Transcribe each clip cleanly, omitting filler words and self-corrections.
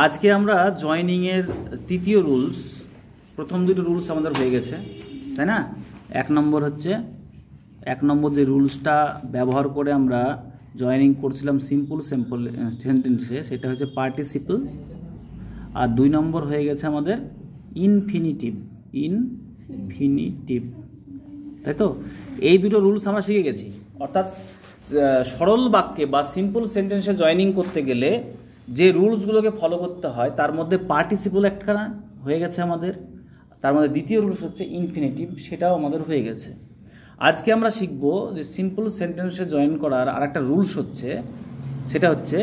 আজকে আমরা জয়নিং এর তৃতীয় রুলস, প্রথম দুটো রুলস আমাদের হয়ে গেছে, তাই না? এক নম্বর যে রুলসটা ব্যবহার করে আমরা জয়নিং করছিলাম সিম্পল সেন্টেন্সে, সেটা হচ্ছে পার্টিসিপল। আর 2 নম্বর হয়ে গেছে আমাদের ইনফিনিটিভ, তাই তো? এই দুটো রুলস আমরা শিখে গেছি। অর্থাৎ সরল বাক্যে বা সিম্পল সেন্টেন্সে জয়নিং করতে গেলে যে রুলসগুলোকে ফলো করতে হয় তার মধ্যে পার্টিসিপল একখানা হয়ে গেছে আমাদের, তার মধ্যে দ্বিতীয় রুলস হচ্ছে ইনফিনিটিভ, সেটাও আমাদের হয়ে গেছে। আজকে আমরা শিখব যে সিম্পল সেন্টেন্সে জয়েন করার আর একটা রুলস হচ্ছে, সেটা হচ্ছে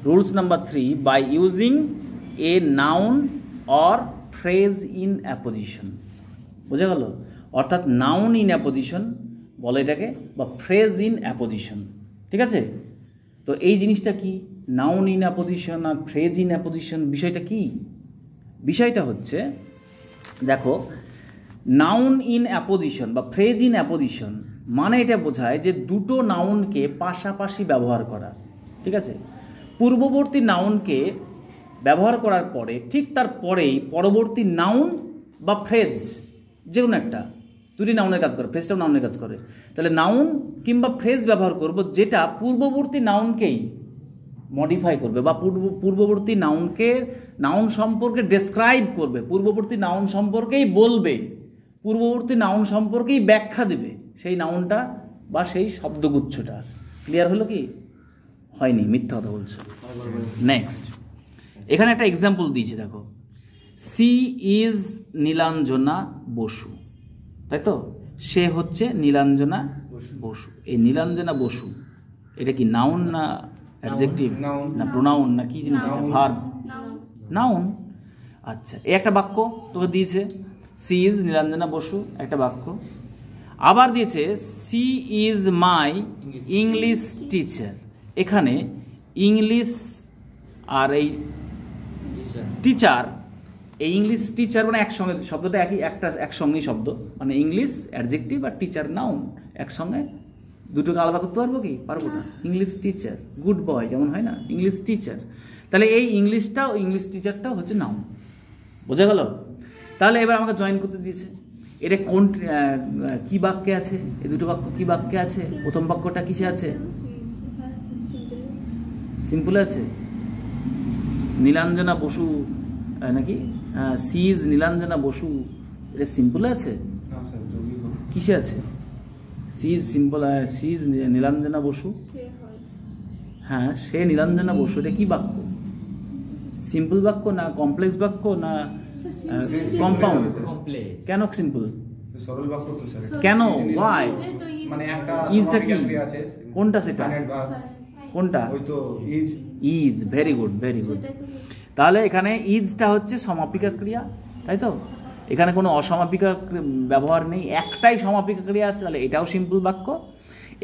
rules number 3, by using a noun or phrase in apposition. বোঝা গেল? অর্থাৎ নাউন ইন অ্যাপোজিশন বলে এটাকে, বা ফ্রেজ ইন অ্যাপোজিশন। ঠিক আছে? তো এই জিনিসটা কি, নাউন ইন অ্যাপোজিশন আর ফ্রেজ ইন অ্যাপোজিশন, বিষয়টা কি? বিষয়টা হচ্ছে, দেখো, নাউন ইন অ্যাপোজিশন বা ফ্রেজ ইন অ্যাপোজিশন মানে এটা বোঝায় যে দুটো নাউনকে পাশাপাশি ব্যবহার করা। ঠিক আছে? পূর্ববর্তী নাউনকে ব্যবহার করার পরে ঠিক তার পরেই পরবর্তী নাউন বা ফ্রেজ, যে কোনো একটা, দুটি নাউনের কাজ করে, ফ্রেজটাও নাউনের কাজ করে। তাহলে নাউন কিংবা ফ্রেজ ব্যবহার করব যেটা পূর্ববর্তী নাউনকেই মডিফাই করবে বা পূর্ববর্তী নাউন সম্পর্কে ডেসক্রাইব করবে, পূর্ববর্তী নাউন সম্পর্কেই বলবে, পূর্ববর্তী নাউন সম্পর্কেই ব্যাখ্যা দেবে সেই নাউনটা বা সেই শব্দগুচ্ছটা। ক্লিয়ার হলো কি? হয়নি, মিথ্যা কথা বলছো। নেক্সট, এখানে একটা এক্সাম্পল দিয়েছি, দেখো, সি ইজ নীলাঞ্জনা বসু, তাই তো? সে হচ্ছে নীলাঞ্জনা বসু। এই নীলাঞ্জনা বসু এটা কি নাউন না অ্যাডজেক্টিভ না প্রোনাউন না কি জিনিস? Verb, noun. আচ্ছা, এই একটা বাক্য তোকে দিয়েছে, সি ইজ নীলাঞ্জনা বসু, একটা বাক্য। আবার দিয়েছে she is my English teacher. এখানে ইংলিশ আর এই টিচার, এই ইংলিশ টিচার মানে একসঙ্গে, শব্দটা একসঙ্গেই শব্দ, মানে ইংলিশ অ্যাডজেক্টিভ আর টিচার নাউন একসঙ্গে, দুটোকে আলাদা করতে পারবো কি? পারবো না। ইংলিশ টিচার, গুড বয় যেমন হয় না, ইংলিশ টিচার। তাহলে এই ইংলিশ টিচারটাও হচ্ছে নাউন। বোঝা গেল? তাহলে এবার আমাকে জয়েন করতে দিয়েছে। এটা কোন কি বাক্যে আছে? এই দুটো বাক্য কি বাক্যে আছে? প্রথম বাক্যটা কিসে আছে? সিম্পল আছে। নীলাঞ্জনা বসু নাকি, সি ইজ নীলাঞ্জনা বসু, এটা সিম্পল আছে? কিসে আছে? She is simple, she is Nilanjana Basu, হ্যাঁ, সে নীলাঞ্জনা বসু। এটা কি বাক্য? সিম্পল বাক্য না কমপ্লেক্স বাক্য না কম্পাউন্ড? কেন সিম্পল? কেন? ওয়াই? ইজটা কি? কোনটা সেটা? কোনটা? Is. Very good, very good. তাহলে এখানে ইজটা হচ্ছে সমাপিকা ক্রিয়া, তাই তো? এখানে কোনো অসমাপিকা ব্যবহার নেই, একটাই সমাপিকা ক্রিয়া আছে, তাহলে এটাও সিম্পল বাক্য।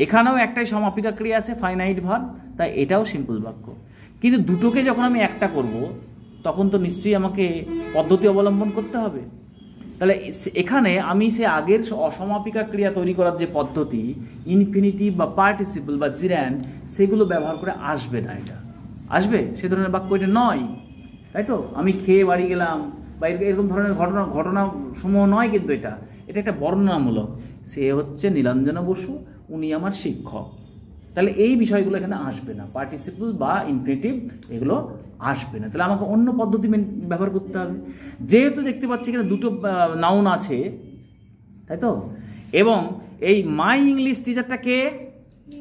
এখানেও একটাই সমাপিকা ক্রিয়া আছে, ফাইনাইট ভার্ব, তাই এটাও সিম্পল বাক্য। কিন্তু দুটোকে যখন আমি একটা করব তখন তো নিশ্চয়ই আমাকে পদ্ধতি অবলম্বন করতে হবে। তাহলে এখানে আমি সে আগের অসমাপিকা ক্রিয়া তৈরি করার যে পদ্ধতি, ইনফিনিটিভ বা পার্টিসিপল বা জিরান্ড, সেগুলো ব্যবহার করে আসবে না। এটা আসবে সে ধরনের বাক্য এটা নয়, তাই তো? আমি খেয়ে বাড়ি গেলাম বা এরকম ধরনের ঘটনা সমূহ নয়, কিন্তু এটা একটা বর্ণনামূলক। সে হচ্ছে নীলাঞ্জনা বসু, উনি আমার শিক্ষক। তাহলে এই বিষয়গুলো এখানে আসবে না, পার্টিসিপল বা ইনফিনিটিভ এগুলো আসবে না। তাহলে আমাকে অন্য পদ্ধতি ব্যবহার করতে হবে। যেহেতু দেখতে পাচ্ছি এখানে দুটো নাউন আছে, তাই তো? এবং এই মাই ইংলিশ টিচারটা কে?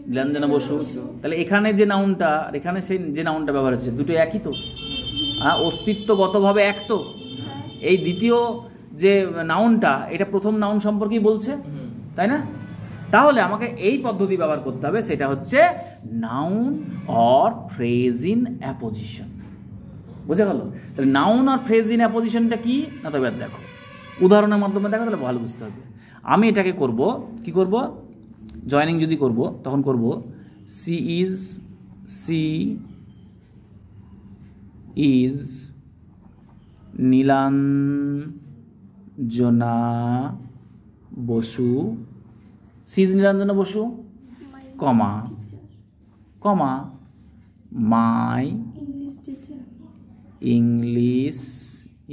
নীলাঞ্জনা বসু। তাহলে এখানে যে নাউনটা আর এখানে সেই যে নাউনটা ব্যবহার হচ্ছে, দুটো একই তো, অস্তিত্বগতভাবে এক তো। এই দ্বিতীয় যে নাউনটা, এটা প্রথম নাউন সম্পর্কেই বলছে, তাই না? তাহলে আমাকে এই পদ্ধতি ব্যবহার করতে হবে, সেটা হচ্ছে noun or phrase in apposition. বোঝা গেল? তাহলে নাউন আর ফ্রেজ ইন অ্যাপোজিশনটা কি না, তবে দেখো উদাহরণের মাধ্যমে দেখো, তাহলে ভালো বুঝতে হবে। আমি এটাকে করব, কি করব? জয়নিং যদি করব তখন করব she is Nilanjana Basu, she is Nilanjana Basu, comma my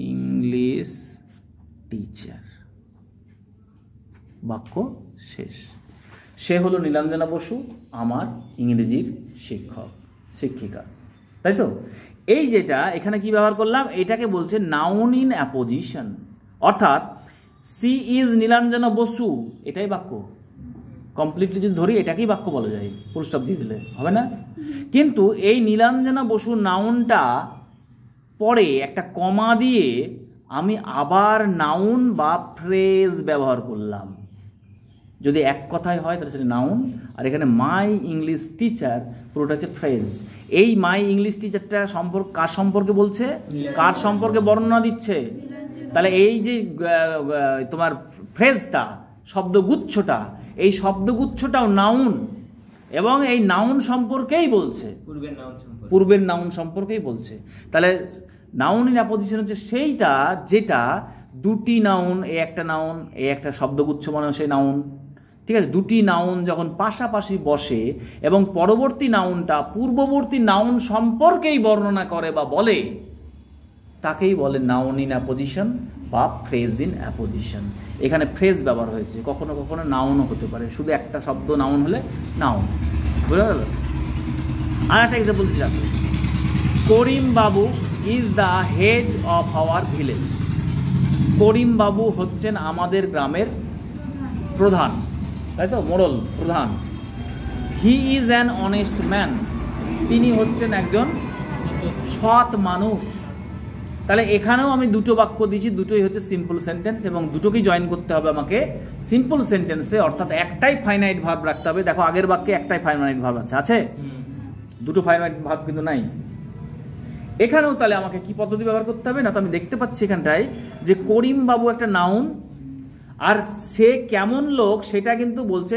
English teacher. বাক্য শেষ। সে হলো নীলাঞ্জনা বসু, আমার ইংরেজির শিক্ষিকা। তাই তো? এই যেটা এখানে কি ব্যবহার করলাম, এটাকে বলছে নাউন ইন অ্যাপোজিশন, অর্থাৎ সি ইজ নীলাঞ্জনা বসু, এটাই বাক্য। কমপ্লিটলি যদি ধরি এটাকেই বাক্য বলা যায়, ফুল স্টপ দিয়ে দিলে হবে না। কিন্তু এই নীলাঞ্জনা বসু নাউনটা পরে একটা কমা দিয়ে আমি আবার নাউন বা ফ্রেজ ব্যবহার করলাম। যদি এক কথায় হয় তাহলে সেটা নাউন, আর এখানে মাই ইংলিশ টিচার পুরোটা হচ্ছে ফ্রেজ। এই মাই ইংলিশ টিচারটা কার সম্পর্কে বলছে, কার সম্পর্কে বর্ণনা দিচ্ছে? তাহলে এই যে তোমার ফ্রেজটা, শব্দগুচ্ছটা, এই শব্দগুচ্ছটাও নাউন, এবং এই নাউন সম্পর্কেই বলছে, পূর্বের নাউন সম্পর্কেই বলছে। তাহলে নাউন ইন অ্যাপোজিশন হচ্ছে সেইটা যেটা দুটি নাউন, এই একটা নাউন, এই একটা শব্দগুচ্ছ মানে সেই নাউন, ঠিক আছে? দুটি নাউন যখন পাশাপাশি বসে এবং পরবর্তী নাউনটা পূর্ববর্তী নাউন সম্পর্কেই বর্ণনা করে বা বলে, তাকেই বলে নাউন ইন অ্যাপোজিশন বা ফ্রেজ ইন অ্যাপোজিশন। এখানে ফ্রেজ ব্যবহার হয়েছে, কখনো কখনো নাউনও হতে পারে, শুধু একটা শব্দ নাউন হলে নাউন। বুঝা গেল? আর একটা এক্সাম্পল দিচ্ছি, Karim Babu is the head of our village. Karim Babu হচ্ছেন আমাদের গ্রামের প্রধান, তাই তো? মোড়ল, প্রধান। He is an honest man, তিনি হচ্ছেন একজন সৎ মানুষ। তাহলে এখানেও আমি দুটো বাক্য দিয়েছি, দুটোই হচ্ছে সিম্পল সেন্টেন্স, এবং দুটোকেই জয়েন করতে হবে আমাকে সিম্পল সেন্টেন্সে, অর্থাৎ একটাই ফাইনাইট ভার্ব রাখতে হবে। দেখো আগের বাক্যে একটাই ফাইনাইট ভার্ব আছে, দুটো ফাইনাইট ভার্ব কিন্তু নাই। এখানেও তাহলে আমাকে কি পদ্ধতি ব্যবহার করতে হবে না, তো আমি দেখতে পাচ্ছি এখানটায় যে করিম বাবু একটা নাউন, আর সে কেমন লোক সেটা কিন্তু বলছে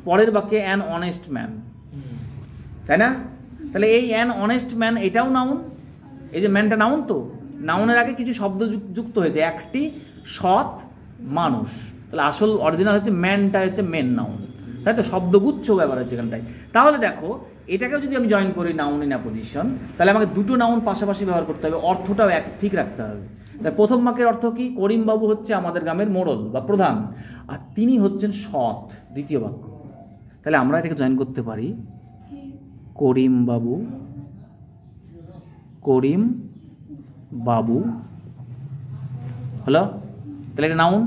পরের বাক্যে অ্যান অনেস্ট ম্যান, তাই না? তাহলে এই অ্যান অনেস্ট ম্যান এটাও নাউন, এই যে ম্যানটা নাউন, তো নাউনের আগে কিছু শব্দ যুক্ত হয়েছে, একটি সৎ মানুষ। তাহলে আসল অরিজিনাল হচ্ছে ম্যানটা হচ্ছে মেন নাউন, তাই তো? শব্দগুচ্ছ ব্যবহার হচ্ছে এখানটায়। তাহলে দেখো এটাকেও যদি আমি জয়েন করি নাউন ইন অ্যাপোজিশন, তাহলে আমাকে দুটো নাউন পাশাপাশি ব্যবহার করতে হবে, অর্থটাও ঠিক রাখতে হবে। তাই প্রথম বাক্যের অর্থ কি? করিম বাবু হচ্ছে আমাদের গ্রামের মোড়ল বা প্রধান, আর তিনি হচ্ছেন সৎ, দ্বিতীয় বাক্য। তাহলে আমরা এটাকে জয়েন করতে পারি করিম বাবু, করিম বাবু হলো। তাহলে এটা নাউন,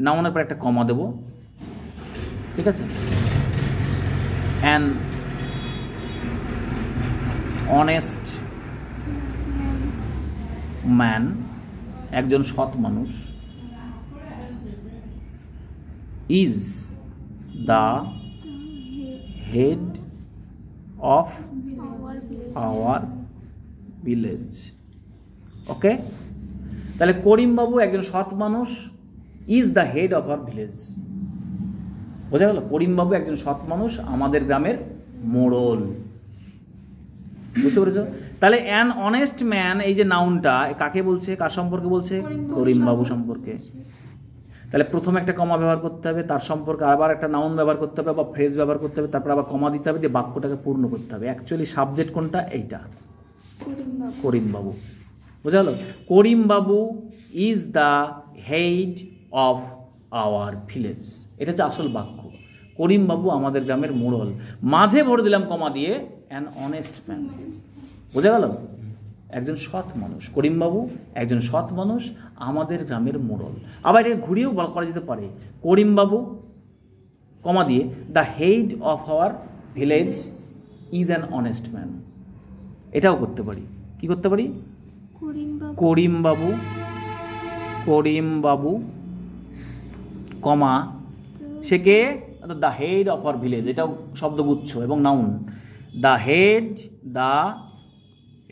নাউনের পর একটা কমা দেব, ঠিক আছে? অ্যান অনেস্ট ম্যান, একজন সৎ মানুষ, is the head of our village. Okay, তাহলে করিম বাবু একজন সৎ মানুষ, is the head of our village. বোঝা গেল? করিম বাবু একজন সৎ মানুষ, আমাদের গ্রামের মোড়ল। বুঝতে পেরেছ? তাহলে অ্যান অনেস্ট ম্যান, এই যে নাউনটা কাকে বলছে, কার সম্পর্কে বলছে? করিম বাবু সম্পর্কে। তাহলে প্রথমে একটা কমা ব্যবহার করতে হবে, তার সম্পর্কে আবার একটা নাউন ব্যবহার করতে হবে বা ফ্রেজ ব্যবহার করতে হবে, তারপর আবার কমা দিতে হবে, দিয়ে বাক্যটাকে পূর্ণ করতে হবে। অ্যাকচুয়ালি সাবজেক্ট কোনটা? এইটা, করিম বাবু। বোঝা গেল? করিম Babu is the head of our village, এটা হচ্ছে আসল বাক্য। করিম বাবু আমাদের গ্রামের মোড়ল, মাঝে ভরে দিলাম কমা দিয়ে অ্যান অনেস্ট ম্যান। বোঝা গেল? একজন সৎ মানুষ, করিম বাবু একজন সৎ মানুষ, আমাদের গ্রামের মোড়ল। আবার এটা ঘুরিয়েও করা যেতে পারে, করিম বাবু কমা দিয়ে the head of our village is an honest man, এটাও করতে পারি। কি করতে পারি? করিম বাবু, করিম বাবু কমা সে কে? The head of our village, এটাও শব্দগুচ্ছ এবং noun. The head, the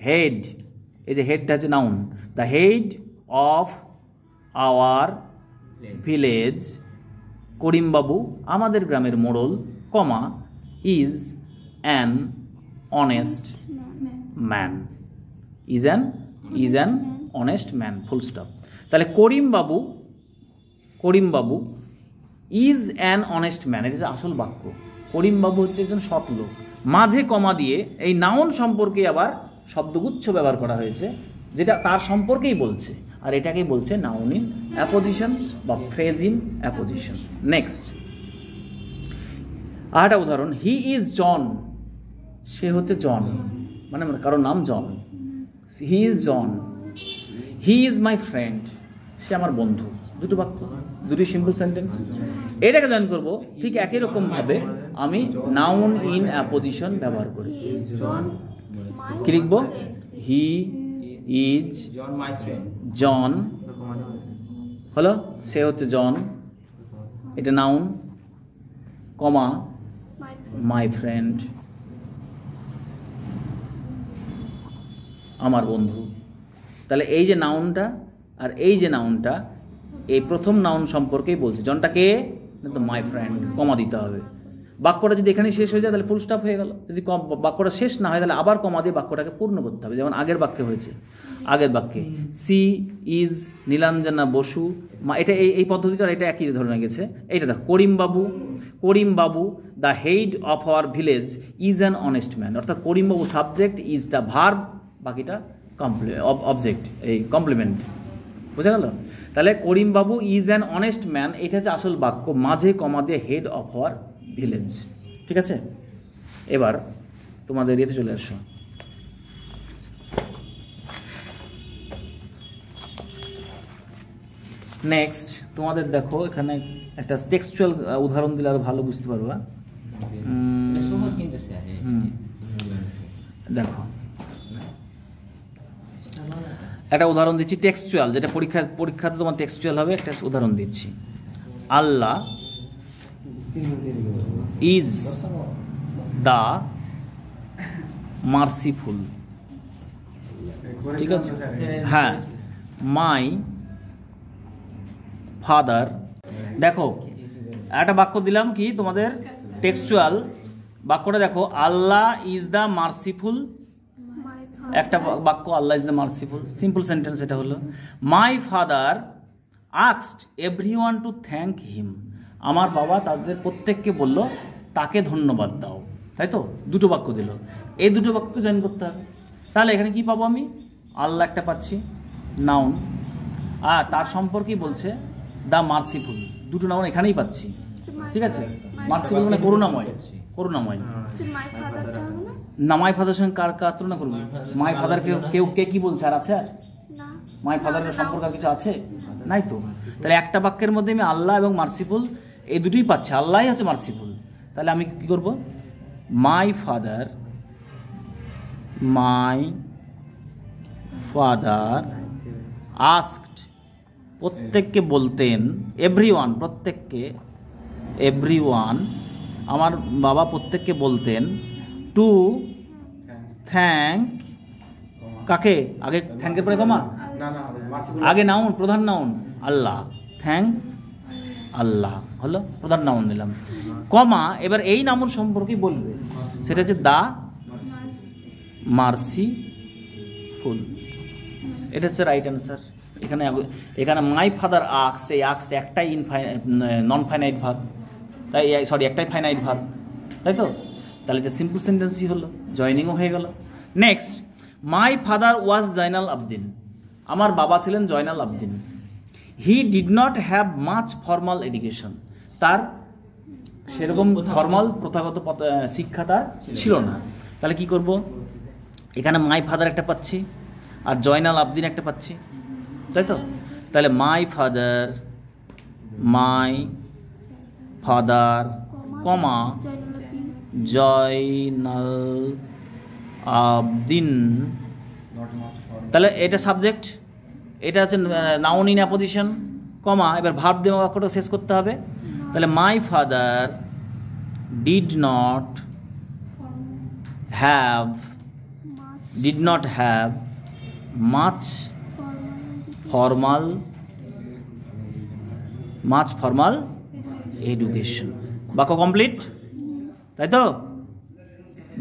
head, এই যে হেডটা হচ্ছে noun. The head of our village, Karim Babu আমাদের গ্রামের মোড়ল, comma is an honest man, is an honest man, full stop. তাহলে Karim Babu, Karim Babu is an honest man, এটা হচ্ছে আসল বাক্য। করিম বাবু হচ্ছে একজন সৎ লোক, মাঝে কমা দিয়ে এই নাউন সম্পর্কে আবার শব্দগুচ্ছ ব্যবহার করা হয়েছে, যেটা তার সম্পর্কেই বলছে, আর এটাকেই বলছে নাউন ইন অ্যাপোজিশন বা ফ্রেজ ইন অ্যাপোজিশন। নেক্সট আরেকটা উদাহরণ, হি ইজ জন, সে হচ্ছে জন, মানে কারোর নাম John, he is John. He is my friend, সে আমার বন্ধু। দুটো বাক্য, দুটি সিম্পল সেন্টেন্স। এটাকে জয়েন করব ঠিক একই রকমভাবে আমি নাউন ইন অ্যাপোজিশন ব্যবহার করি। কি লিখব? হি ইজ জন, হলো সে হচ্ছে জন, এটা নাউন, কমা মাই ফ্রেন্ড, আমার বন্ধু। তাহলে এই যে নাউনটা আর এই যে নাউনটা, এই প্রথম নাউন সম্পর্কেই বলছে। জনটাকে তো মাই ফ্রেন্ড, কমা দিতে হবে। বাক্যটা যদি এখানে শেষ হয়ে যায় তাহলে ফুল স্টপ হয়ে গেল। যদি বাক্যটা শেষ না হয় তাহলে আবার কমা দিয়ে বাক্যটাকে পূর্ণ করতে হবে, যেমন আগের বাক্যে হয়েছে। আগের বাক্যে সি ইজ নীলাঞ্জনা বসু, এটা এই পদ্ধতিটা এটা একই ধরনের গেছে। এইটা দেখো, করিম বাবু the head of our village is an honest man. অর্থাৎ করিম বাবু সাবজেক্ট, ইজটা ভার্ব, বাকিটা অবজেক্ট, এই কমপ্লিমেন্ট। বোঝা গেল? তাহলে Karim Babu is an honest man, এটা হচ্ছে আসল বাক্য, মাঝে কমা দিয়ে হেড অফ আওয়ার ভিলেজ। ঠিক আছে, এবার তোমাদের ইয়েতে চলে আসো। নেক্সট তোমাদের দেখো, এখানে একটা টেক্সচুয়াল উদাহরণ দিলে আরো ভালো বুঝতে পারবা। দেখো একটা উদাহরণ দিচ্ছি টেক্সচুয়াল, যেটা পরীক্ষাতে তোমার টেক্সচুয়াল হবে। একটা উদাহরণ দিচ্ছি, আল্লাহ ইজ দ্য মার্সিফুল। ঠিক আছে, হ্যাঁ, মাই ফাদার। দেখো একটা বাক্য দিলাম কি তোমাদের টেক্সচুয়াল বাক্যটা দেখো, আল্লাহ ইজ দ্য মার্সিফুল, একটা বাক্য, Allah is the merciful, simple sentence এটা হলো। My father asked everyone to thank him, আমার বাবা তাদের প্রত্যেককে বলল তাকে ধন্যবাদ দাও। তাই তো, দুটো বাক্য দিল, এই দুটো বাক্য জয়েন করতে হবে। তাহলে এখানে কি পাবো আমি? আল্লাহ একটা পাচ্ছি, নাউন, আর তার সম্পর্কেই বলছে দ্য মার্সিফুল, দুটো নাউন এখানেই পাচ্ছি। ঠিক আছে, মার্সিফুল মানে করুণাময়, করুণাময় না। মাই ফাদারের সঙ্গে কার কার তুলনা করবো? মাই ফাদার কেউ কে কি বলছে? আর আছে? আর মাই ফাদারের সম্পর্ক আর কিছু আছে? নাই তো। তাহলে একটা বাক্যের মধ্যে আমি আল্লাহ এবং মার্সিফুল এই দুটোই পাচ্ছি, আল্লাহই হচ্ছে মার্সিফুল। তাহলে আমি কি করব? মাই ফাদার আস্কড, প্রত্যেককে বলতেন, এভরিওয়ান, প্রত্যেককে, এভরিওয়ান, আমার বাবা প্রত্যেককে বলতেন, টু থ্যাঙ্ক, কাকে? আগে থ্যাঙ্কের পরে কমা, আগে নাউন, প্রধান নাউন আল্লাহ, থ্যাঙ্ক আল্লাহ হলো প্রধান নাউন নিলাম, কমা এবার এই নাউন সম্পর্কে বলবে, সেটা হচ্ছে দা মার্সিফুল। এটা হচ্ছে রাইট অ্যান্সার। এখানে মাই ফাদার আস্কড, এই আস্কড একটাই নন ফাইনাইট ভার্ব, তাই সরি একটাই ফাইনাইট ভার্ব, তাই তো। তাহলে এটা সিম্পল সেন্টেন্সই হলো, জয়নিংও হয়ে গেল। Next, my father was Zainal Abdin, আমার বাবা ছিলেন Zainal Abdin. He did not have much formal education, তার সেরকম ফর্মাল প্রথাগত শিক্ষা তার ছিল না। তাহলে কি করব? এখানে মাই ফাদার একটা পাচ্ছি আর জয়নাল আবদিন একটা পাচ্ছি, তাই তো। তাহলে মাই ফাদার কমা জয়নাল আবদিন, তাহলে এটা সাবজেক্ট, এটা হচ্ছে নাউন ইন অ্যাপোজিশন, কমা এবার ভার্ব দিয়ে বাক্যটা শেষ করতে হবে। তাহলে my father did not have much formal education. বাক্য কমপ্লিট, তাই তো,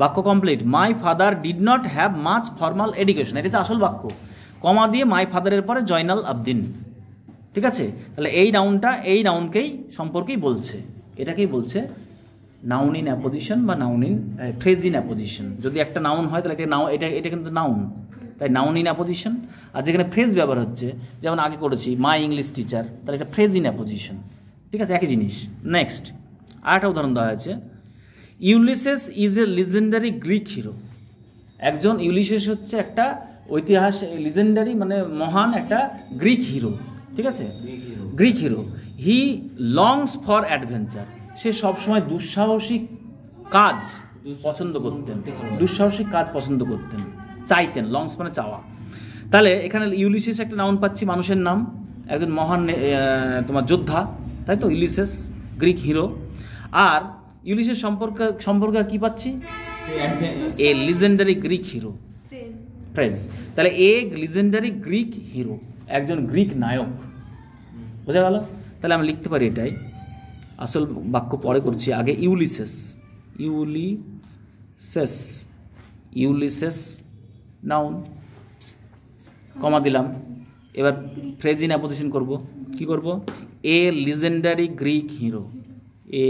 বাক্য complete. My father did not have much formal education, এটা হচ্ছে আসল বাক্য, কমা দিয়ে মাই ফাদারের পরে জয়নাল আবদিন। ঠিক আছে, তাহলে এই নাউনটা এই নাউনকেই সম্পর্কেই বলছে, এটাকেই বলছে নাউন ইন অ্যাপোজিশন বা noun in phrase in apposition. যদি একটা নাউন হয় তাহলে এটা কিন্তু নাউন, তাই নাউন ইন অ্যাপোজিশন। আর যেখানে ফ্রেজ ব্যবহার হচ্ছে, যেমন আগে করেছি মাই ইংলিশ টিচার, তাহলে এটা ফ্রেজ ইন অ্যাপোজিশন। ঠিক আছে, একই জিনিস। নেক্সট আরেকটা উদাহরণ দেওয়া হয়েছে, Ulysses is a legendary Greek hero. একজন ইউলিসেস হচ্ছে একটা ঐতিহাসিক লিজেন্ডারি মানে মহান একটা গ্রিক হিরো। ঠিক আছে, Greek hero. He longs for adventure, সে সবসময় দুঃসাহসিক কাজ পছন্দ করতেন, দুঃসাহসিক কাজ পছন্দ করতেন, চাইতেন। লংস মানে চাওয়া। তাহলে এখানে ইউলিসেস একটা নাউন পাচ্ছি, মানুষের নাম, একজন মহান তোমার যোদ্ধা, তাই তো, ইউলিসেস গ্রিক হিরো। আর ইউলিসেস সম্পর্কে কি পাচ্ছি, এ লিজেন্ডারি গ্রিক হিরো, ফ্রেজ। তাহলে এ লিজেন্ডারি গ্রিক হিরো, একজন গ্রিক নায়ক। বোঝা গেল? তাহলে আমি লিখতে পারি এটাই, আসল বাক্য পরে করছি, আগে ইউলিসেস, ইউলিসেস নাউন, কমা দিলাম। এবার ফ্রেজ ইন অ্যাপোজিশন করব। কি করব? এ লিজেন্ডারি গ্রিক হিরো, এ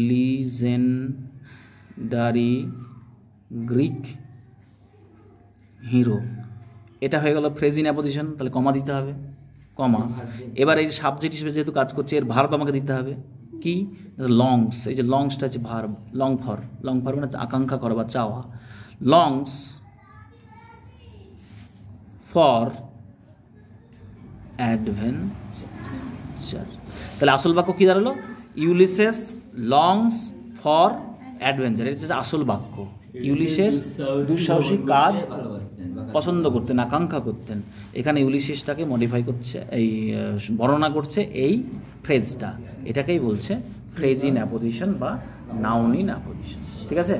লিজেন্ডারি গ্রিক হিরো, এটা হয়ে গেল ফ্রেজ ইন অ্যাপোজিশন। তাহলে কমা দিতে হবে, কমা। এবার এই সাবজেক্ট হিসেবে যেহেতু কাজ করছে, এর ভার্ব আমাকে দিতে হবে কি, লংস। এই যে লংসটা হচ্ছে ভার্ব, লং ফর মানে আকাঙ্ক্ষা করা বা চাওয়া। Longs for adventure. তাহলে আসল বাক্য কি দাঁড়ালো, ইউলিসেস লংস ফর অ্যাডভেঞ্চার। এটা হচ্ছে আসল বাক্য। ইউলিসেস দুঃসাহসিক কাজ পছন্দ করতেন, আকাঙ্ক্ষা করতেন। এখানে ইউলিসেসটাকে মডিফাই করছে, এই বর্ণনা করছে এই ফ্রেজটা, এটাকেই বলছে ফ্রেজ ইন অ্যাপোজিশন বা নাউন ইন অ্যাপোজিশন। ঠিক আছে।